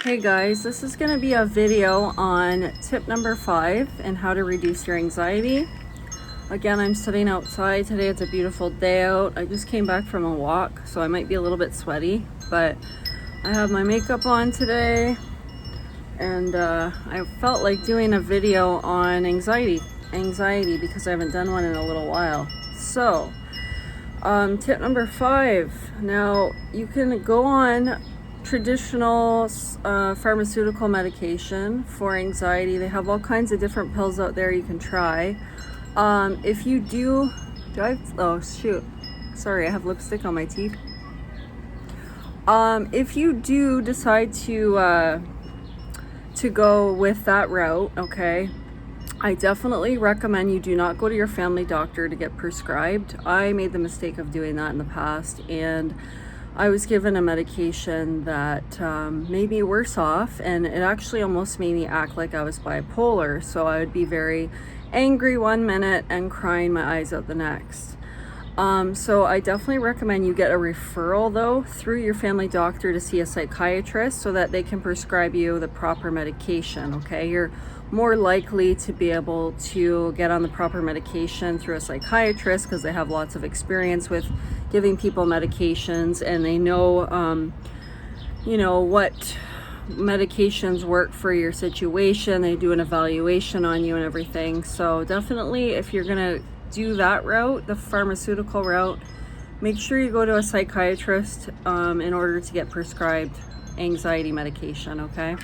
Hey guys, this is going to be a video on tip number 5 and how to reduce your anxiety. Again, I'm sitting outside today. It's a beautiful day out. I just came back from a walk, so I might be a little bit sweaty, but I have my makeup on today, and I felt like doing a video on anxiety because I haven't done one in a little while. So tip number 5. Now, you can go on traditional pharmaceutical medication for anxiety. They have all kinds of different pills out there you can try. If you oh shoot, sorry, I have lipstick on my teeth. If you do decide to go with that route, okay, I definitely recommend you do not go to your family doctor to get prescribed. I made the mistake of doing that in the past, and I was given a medication that made me worse off, and it actually almost made me act like I was bipolar. So I would be very angry one minute and crying my eyes out the next. So I definitely recommend you get a referral though through your family doctor to see a psychiatrist so that they can prescribe you the proper medication, okay? You're more likely to be able to get on the proper medication through a psychiatrist because they have lots of experience with giving people medications, and they know, what medications work for your situation. They do an evaluation on you and everything. So definitely, if you're gonna do that route, the pharmaceutical route, make sure you go to a psychiatrist in order to get prescribed anxiety medication, okay?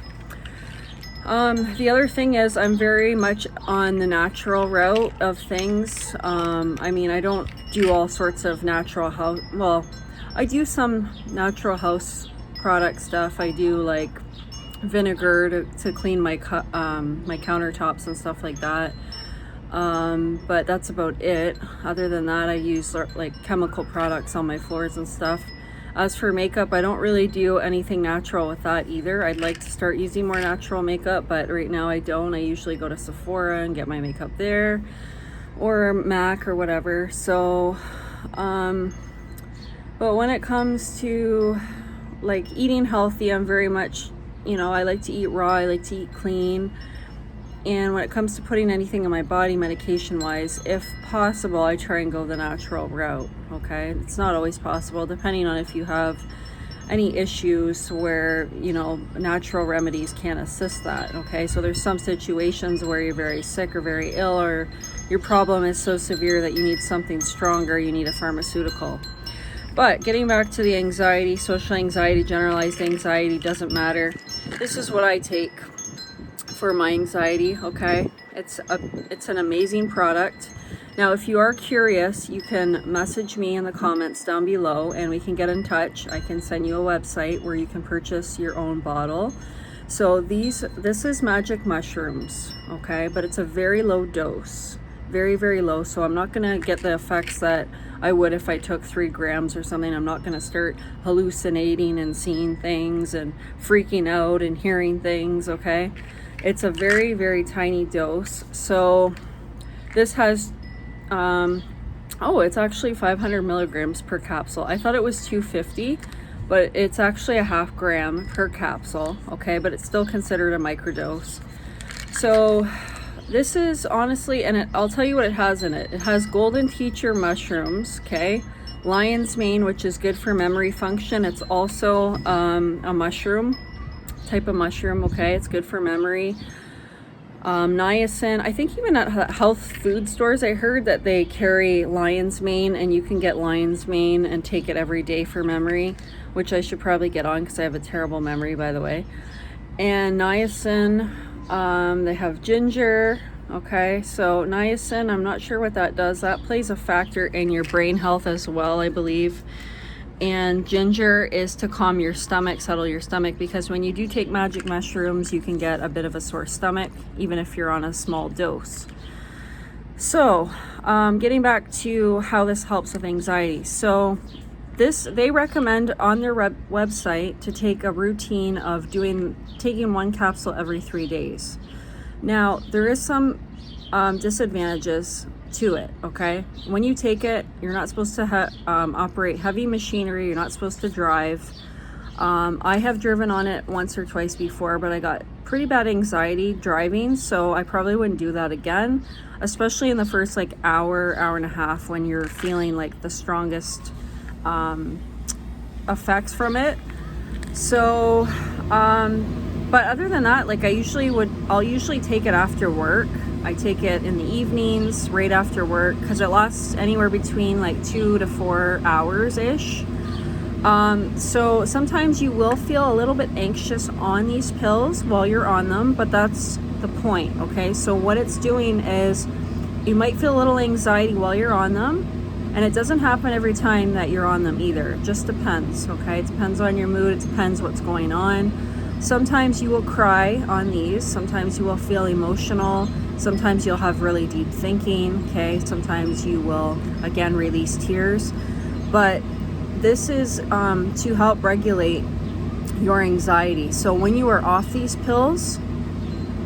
The other thing is, I'm very much on the natural route of things. I don't do all sorts of natural house, well, I do some natural house product stuff. I do like vinegar to clean my my countertops and stuff like that. But that's about it. Other than that, I use like chemical products on my floors and stuff. As for makeup, I don't really do anything natural with that either. I'd like to start using more natural makeup, but right now I don't. I usually go to Sephora and get my makeup there, or MAC or whatever. So, but when it comes to like eating healthy, I'm very much, I like to eat raw, I like to eat clean. And when it comes to putting anything in my body medication-wise, if possible, I try and go the natural route, okay? It's not always possible, depending on if you have any issues where, natural remedies can't assist that, okay? So there's some situations where you're very sick or very ill, or your problem is so severe that you need something stronger, you need a pharmaceutical. But getting back to the anxiety, social anxiety, generalized anxiety, doesn't matter. This is what I take for my anxiety, okay? It's an amazing product. Now, if you are curious, you can message me in the comments down below and we can get in touch. I can send you a website where you can purchase your own bottle. So this is magic mushrooms, okay? But it's a very low dose, very, very low. So I'm not gonna get the effects that I would if I took 3 grams or something. I'm not gonna start hallucinating and seeing things and freaking out and hearing things, okay? It's a very, very tiny dose. So this has, it's actually 500 milligrams per capsule. I thought it was 250, but it's actually a 0.5 gram per capsule, okay? But it's still considered a microdose. So this is honestly, and I'll tell you what it has in it. It has golden teacher mushrooms, okay? Lion's mane, which is good for memory function. It's also a mushroom, type of mushroom, okay? It's good for memory. Niacin. I think even at health food stores, I heard that they carry lion's mane, and you can get lion's mane and take it every day for memory, which I should probably get on because I have a terrible memory, by the way. And niacin, they have ginger, okay? So niacin, I'm not sure what that does. That plays a factor in your brain health as well, I believe. And ginger is to calm your stomach, settle your stomach, because when you do take magic mushrooms, you can get a bit of a sore stomach, even if you're on a small dose. So, getting back to how this helps with anxiety. So, they recommend on their website to take a routine of taking 1 capsule every 3 days. Now, there is some disadvantages to it, okay? When you take it, you're not supposed to operate heavy machinery, you're not supposed to drive. I have driven on it once or twice before, but I got pretty bad anxiety driving, so I probably wouldn't do that again, especially in the first like hour and a half when you're feeling like the strongest effects from it. So but other than that, like I'll usually take it after work. I take it in the evenings right after work because it lasts anywhere between like 2 to 4 hours ish. So sometimes you will feel a little bit anxious on these pills while you're on them, but that's the point, okay? So what it's doing is you might feel a little anxiety while you're on them, and it doesn't happen every time that you're on them either. It just depends, okay? It depends on your mood, it depends what's going on. Sometimes you will cry on these, sometimes you will feel emotional, sometimes you'll have really deep thinking, okay? Sometimes you will, again, release tears, but this is to help regulate your anxiety. So when you are off these pills,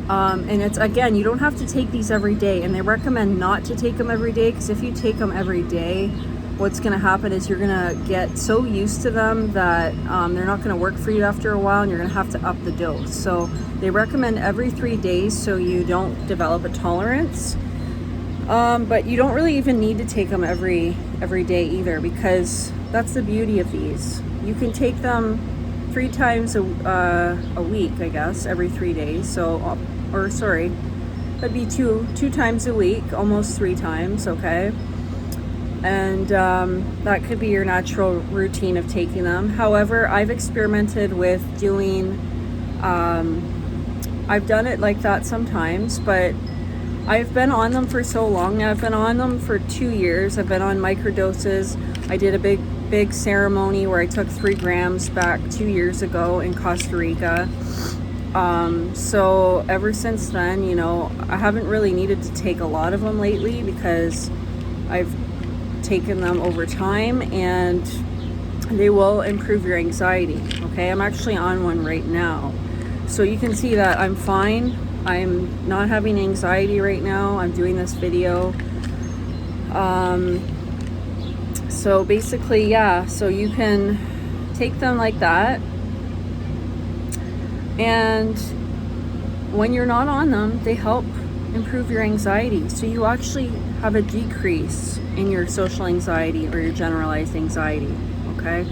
and it's, again, you don't have to take these every day, and they recommend not to take them every day, because if you take them every day, what's going to happen is you're going to get so used to them that they're not going to work for you after a while, and you're going to have to up the dose. So they recommend every 3 days so you don't develop a tolerance. But you don't really even need to take them every day either, because that's the beauty of these. You can take them 3 times a week, I guess, every 3 days. So, or sorry, that'd be two times a week, almost 3 times, okay? And that could be your natural routine of taking them. However, I've experimented with doing, I've done it like that sometimes, but I've been on them for so long now. I've been on them for 2 years. I've been on microdoses. I did a big ceremony where I took 3 grams back 2 years ago in Costa Rica. So ever since then, you know, I haven't really needed to take a lot of them lately because I've taken them over time, and they will improve your anxiety, okay? I'm actually on one right now. So you can see that I'm fine. I'm not having anxiety right now. I'm doing this video. So basically, yeah, so you can take them like that. And when you're not on them, they help improve your anxiety. So you actually have a decrease in your social anxiety or your generalized anxiety, okay?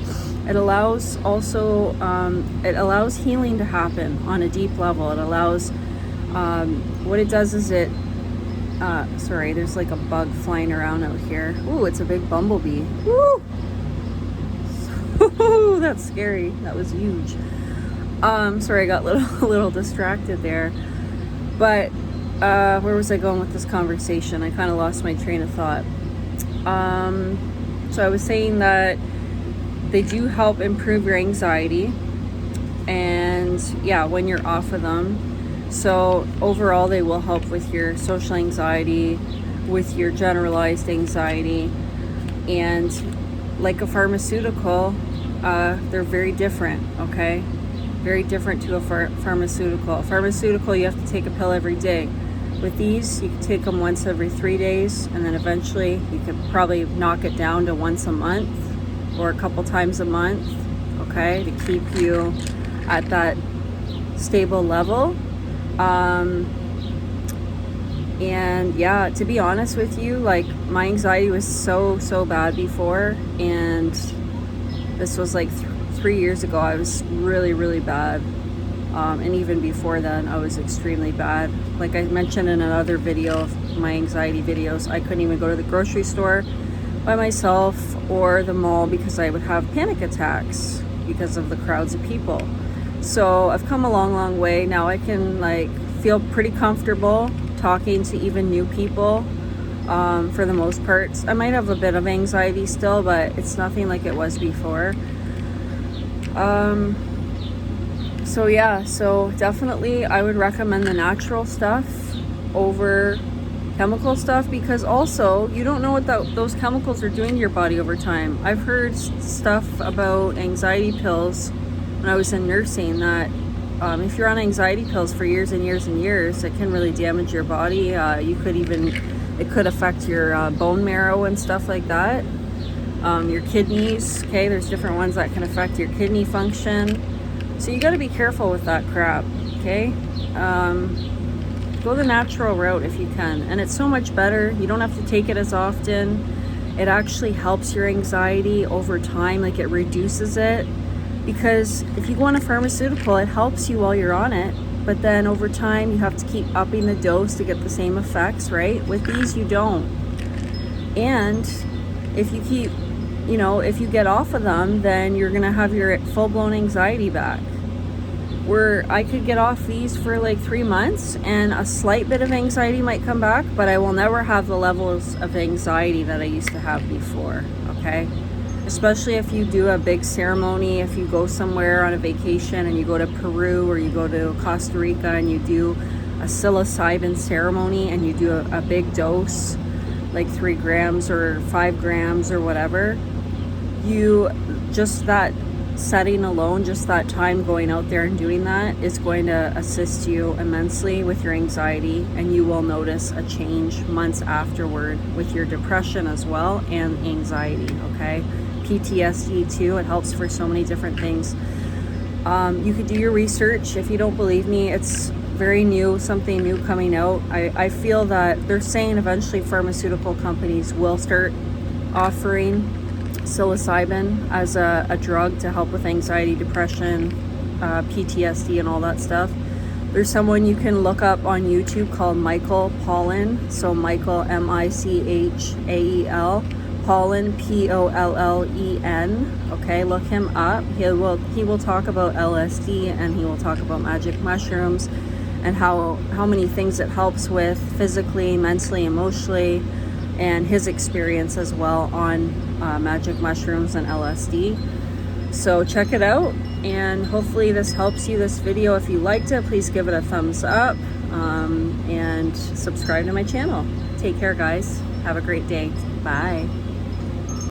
It allows also, it allows healing to happen on a deep level. It allows, what it does is it, sorry, there's like a bug flying around out here. Ooh, it's a big bumblebee. Woo! That's scary. That was huge. Sorry, I got a little distracted there. But where was I going with this conversation? I kind of lost my train of thought. So I was saying that they do help improve your anxiety, and yeah, when you're off of them. So overall, they will help with your social anxiety, with your generalized anxiety, and like a pharmaceutical, they're very different, okay? Very different to a pharmaceutical. A pharmaceutical, you have to take a pill every day. With these, you can take them once every 3 days, and then eventually you could probably knock it down to once a month or a couple times a month, okay, to keep you at that stable level. And yeah, to be honest with you, like, my anxiety was so bad before, and this was like 3 years ago. I was really bad. And even before then, I was extremely bad. Like I mentioned in another video of my anxiety videos, I couldn't even go to the grocery store by myself or the mall because I would have panic attacks because of the crowds of people. So I've come a long way. Now I can like feel pretty comfortable talking to even new people. For the most part, I might have a bit of anxiety still, but it's nothing like it was before. So yeah, so definitely I would recommend the natural stuff over chemical stuff, because also you don't know what those chemicals are doing to your body over time. I've heard stuff about anxiety pills when I was in nursing that if you're on anxiety pills for years and years and years, it can really damage your body. It could affect your bone marrow and stuff like that. your kidneys. Okay, there's different ones that can affect your kidney function. So you got to be careful with that crap. Okay, go the natural route if you can, and it's so much better. You don't have to take it as often. It actually helps your anxiety over time, like it reduces it, because if you go on a pharmaceutical, it helps you while you're on it, but then over time you have to keep upping the dose to get the same effects, right? With these you don't. And if you keep, if you get off of them, then you're gonna have your full-blown anxiety back. Where I could get off these for like 3 months and a slight bit of anxiety might come back, but I will never have the levels of anxiety that I used to have before, okay? Especially if you do a big ceremony, if you go somewhere on a vacation and you go to Peru or you go to Costa Rica and you do a psilocybin ceremony and you do a big dose, like 3 grams or 5 grams or whatever, that setting alone, just that time going out there and doing that is going to assist you immensely with your anxiety, and you will notice a change months afterward with your depression as well and anxiety, okay? PTSD too, it helps for so many different things. You could do your research. If you don't believe me, it's very new, something new coming out. I feel that they're saying eventually pharmaceutical companies will start offering psilocybin as a drug to help with anxiety, depression, PTSD, and all that stuff. There's someone you can look up on YouTube called Michael Pollan. So Michael, Michael, Pollan, Pollen. Okay, look him up. He will talk about LSD, and he will talk about magic mushrooms and how many things it helps with physically, mentally, emotionally, and his experience as well on magic mushrooms and LSD. So check it out, and hopefully this helps you, this video. If you liked it, please give it a thumbs up, and subscribe to my channel. Take care, guys. Have a great day. Bye.